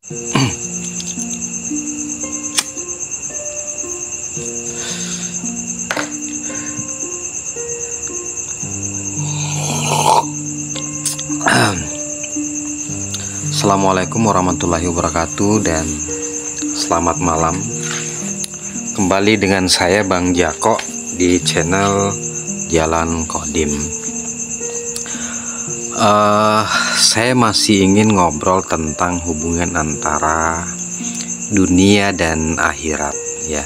Assalamualaikum warahmatullahi wabarakatuh dan selamat malam. Kembali dengan saya Bang Jako di channel Jalan Kodim. Saya masih ingin ngobrol tentang hubungan antara dunia dan akhirat ya.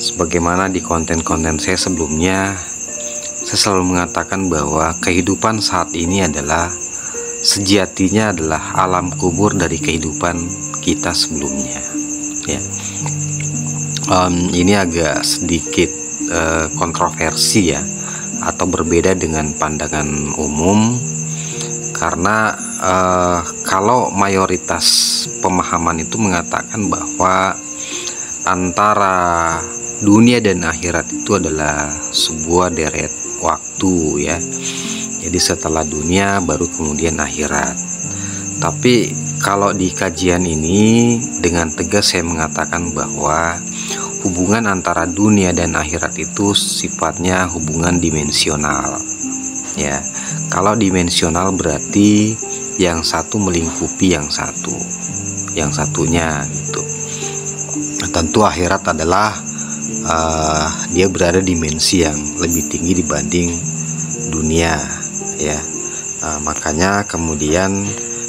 Sebagaimana di konten-konten saya sebelumnya, saya selalu mengatakan bahwa kehidupan saat ini adalah sejatinya adalah alam kubur dari kehidupan kita sebelumnya ya. Ini agak sedikit kontroversi ya, atau berbeda dengan pandangan umum, karena kalau mayoritas pemahaman itu mengatakan bahwa antara dunia dan akhirat itu adalah sebuah deret waktu ya. Jadi setelah dunia baru kemudian akhirat. Tapi kalau di kajian ini dengan tegas saya mengatakan bahwa hubungan antara dunia dan akhirat itu sifatnya hubungan dimensional ya. Kalau dimensional berarti yang satu melingkupi yang satunya gitu. Tentu akhirat adalah dia berada di dimensi yang lebih tinggi dibanding dunia ya. Makanya kemudian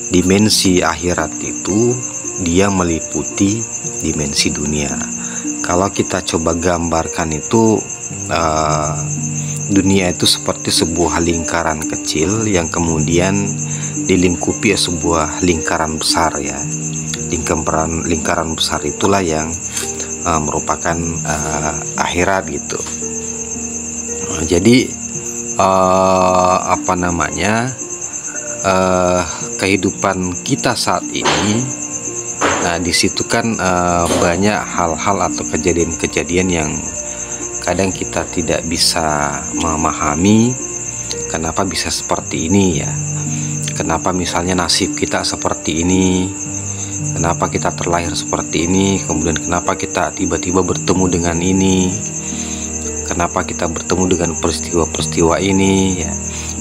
dimensi akhirat itu dia meliputi dimensi dunia. Kalau kita coba gambarkan itu, dunia itu seperti sebuah lingkaran kecil yang kemudian dilingkupi sebuah lingkaran besar ya. Lingkaran besar itulah yang merupakan akhirat gitu. Jadi kehidupan kita saat ini, nah disitu kan banyak hal-hal atau kejadian-kejadian yang kadang kita tidak bisa memahami kenapa bisa seperti ini ya. Kenapa misalnya nasib kita seperti ini, kenapa kita terlahir seperti ini, kemudian kenapa kita tiba-tiba bertemu dengan ini, kenapa kita bertemu dengan peristiwa-peristiwa ini ya.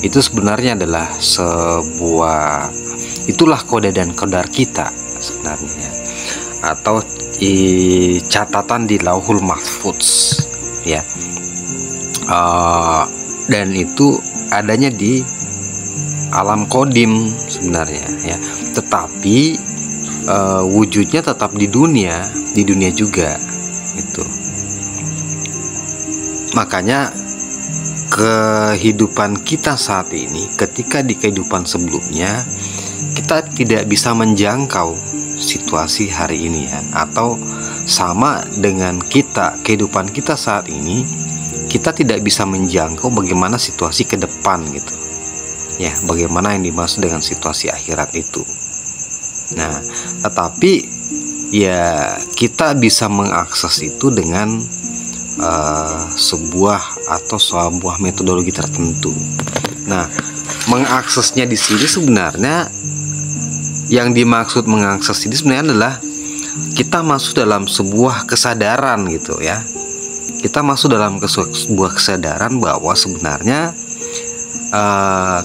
Itu sebenarnya adalah itulah kode dan kodar kita sebenarnya, atau catatan di Lauhul Mahfuz ya. Dan itu adanya di alam kodim sebenarnya ya. Tetapi wujudnya tetap di dunia juga itu. Makanya kehidupan kita saat ini, ketika di kehidupan sebelumnya kita tidak bisa menjangkau situasi hari ini ya, atau sama dengan kehidupan kita saat ini, kita tidak bisa menjangkau bagaimana situasi ke depan gitu ya, bagaimana yang dimaksud dengan situasi akhirat itu. Nah, tetapi ya kita bisa mengakses itu dengan sebuah metodologi tertentu. Nah, mengaksesnya di sini sebenarnya yang dimaksud mengakses ini sebenarnya adalah kita masuk dalam sebuah kesadaran gitu ya. Kita masuk dalam sebuah kesadaran bahwa sebenarnya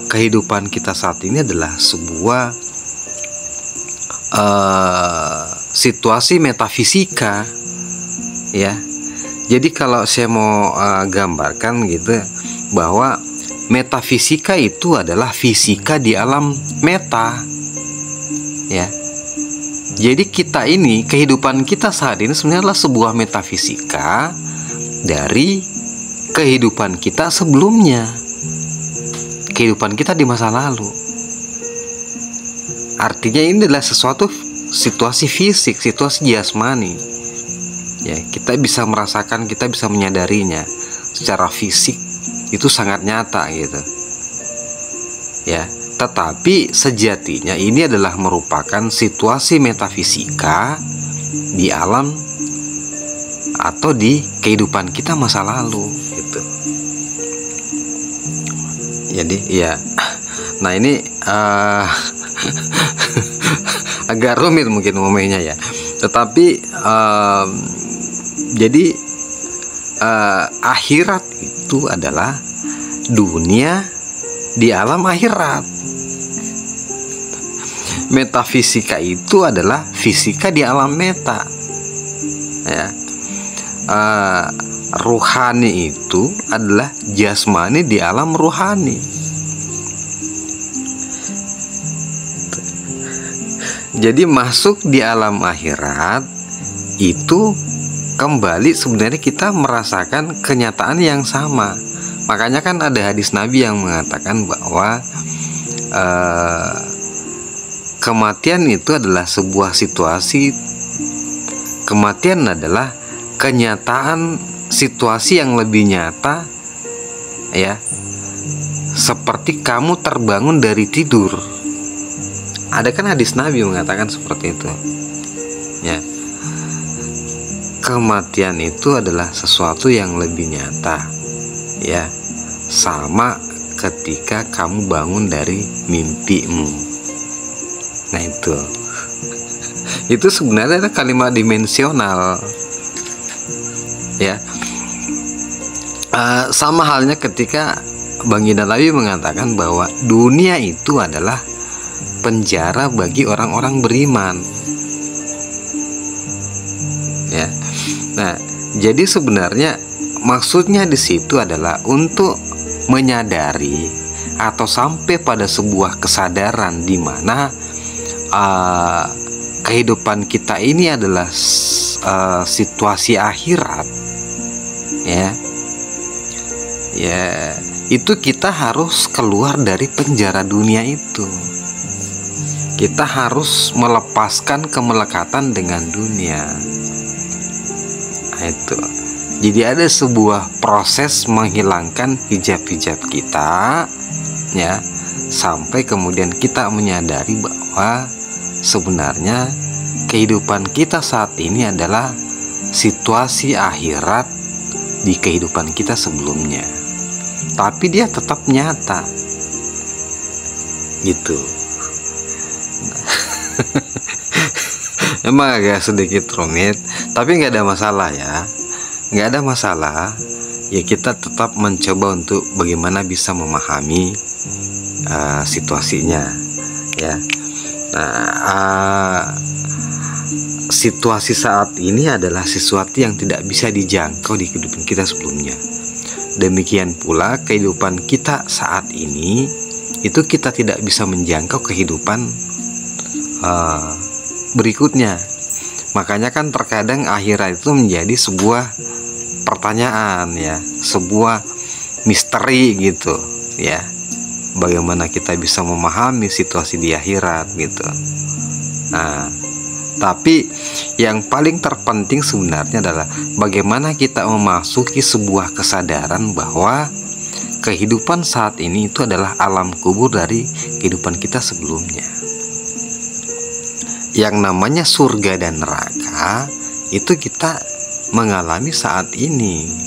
kehidupan kita saat ini adalah sebuah situasi metafisika ya. Jadi kalau saya mau gambarkan gitu, bahwa metafisika itu adalah fisika di alam meta ya. Jadi kita ini, kehidupan kita saat ini sebenarnya adalah sebuah metafisika dari kehidupan kita sebelumnya, kehidupan kita di masa lalu. Artinya ini adalah sesuatu situasi fisik, situasi jasmani ya. Kita bisa merasakan, kita bisa menyadarinya secara fisik, itu sangat nyata gitu ya. Tetapi sejatinya ini adalah merupakan situasi metafisika di alam atau di kehidupan kita masa lalu gitu. Jadi ya, nah ini agak rumit mungkin ngomongnya ya. Tetapi jadi akhirat itu adalah dunia di alam akhirat. Metafisika itu adalah fisika di alam meta, ya. Ruhani itu adalah jasmani di alam ruhani. Jadi masuk di alam akhirat itu kembali sebenarnya kita merasakan kenyataan yang sama. Makanya kan ada hadis Nabi yang mengatakan bahwa kematian itu adalah sebuah situasi. Kematian adalah kenyataan situasi yang lebih nyata, ya, seperti kamu terbangun dari tidur. Ada kan hadis Nabi mengatakan seperti itu, ya. Kematian itu adalah sesuatu yang lebih nyata, ya, sama ketika kamu bangun dari mimpimu. Nah itu sebenarnya ada kalimat dimensional, ya. Sama halnya ketika Baginda Nabi mengatakan bahwa dunia itu adalah penjara bagi orang-orang beriman, ya. Nah, jadi sebenarnya maksudnya di situ adalah untuk menyadari atau sampai pada sebuah kesadaran di mana kehidupan kita ini adalah situasi akhirat, ya. Itu kita harus keluar dari penjara dunia itu. Kita harus melepaskan kemelekatan dengan dunia. Nah, itu. Jadi ada sebuah proses menghilangkan hijab-hijab kita, ya, sampai kemudian kita menyadari bahwa sebenarnya kehidupan kita saat ini adalah situasi akhirat di kehidupan kita sebelumnya, tapi dia tetap nyata, gitu. Emang agak sedikit rumit, tapi nggak ada masalah, ya. Nggak ada masalah, ya. Kita tetap mencoba untuk bagaimana bisa memahami situasinya, ya. Nah, situasi saat ini adalah sesuatu yang tidak bisa dijangkau di kehidupan kita sebelumnya. Demikian pula kehidupan kita saat ini itu kita tidak bisa menjangkau kehidupan berikutnya. Makanya kan terkadang akhirat itu menjadi sebuah pertanyaan, ya, sebuah misteri gitu, ya. Bagaimana kita bisa memahami situasi di akhirat gitu. Nah, tapi yang paling terpenting sebenarnya adalah bagaimana kita memasuki sebuah kesadaran bahwa kehidupan saat ini itu adalah alam kubur dari kehidupan kita sebelumnya. Yang namanya surga dan neraka itu kita mengalami saat ini.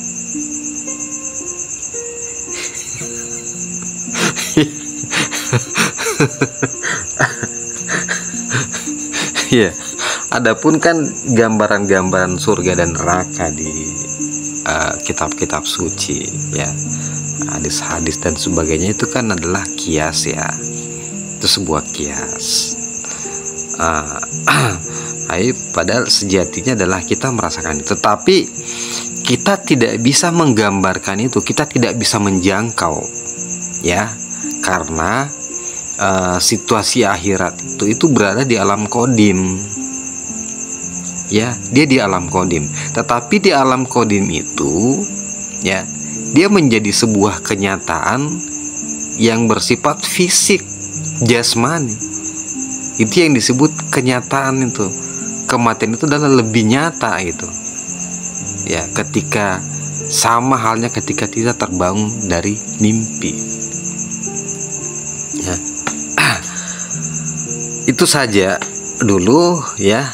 Ya, adapun kan gambaran-gambaran surga dan neraka di kitab-kitab suci, ya, hadis-hadis dan sebagainya itu kan adalah kias, ya. Itu sebuah kias. Padahal sejatinya adalah kita merasakan itu, tapi kita tidak bisa menggambarkan itu, kita tidak bisa menjangkau, ya, karena situasi akhirat itu berada di alam kodim, ya, dia di alam kodim. Tetapi di alam kodim itu, ya, dia menjadi sebuah kenyataan yang bersifat fisik, jasmani. Itu yang disebut kenyataan itu. Kematian itu adalah lebih nyata itu, ya, ketika sama halnya ketika kita terbangun dari mimpi, ya. Itu saja dulu, ya.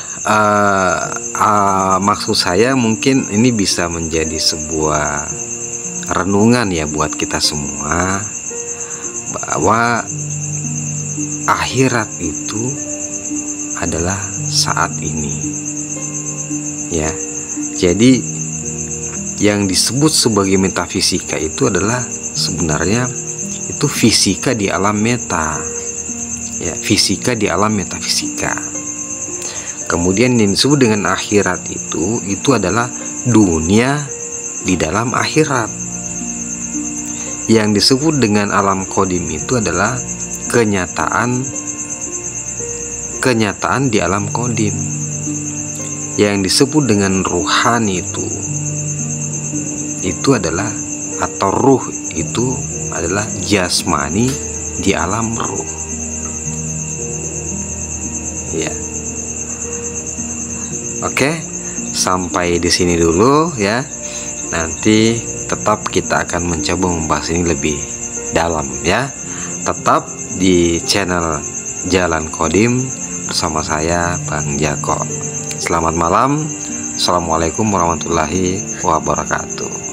Maksud saya mungkin ini bisa menjadi sebuah renungan, ya, buat kita semua, bahwa akhirat itu adalah saat ini. Ya. Jadi yang disebut sebagai metafisika itu adalah sebenarnya itu fisika di alam meta. Ya, fisika di alam metafisika. Kemudian yang disebut dengan akhirat itu adalah dunia di dalam akhirat. Yang disebut dengan alam qadim itu adalah kenyataan di alam qadim. Yang disebut dengan ruhani itu adalah, atau ruh itu adalah jasmani di alam ruh. Ya. Oke, sampai di sini dulu ya. Nanti tetap kita akan mencoba membahas ini lebih dalam ya. Tetap di channel Jalan Qadim bersama saya Bang Jako. Selamat malam. Assalamualaikum warahmatullahi wabarakatuh.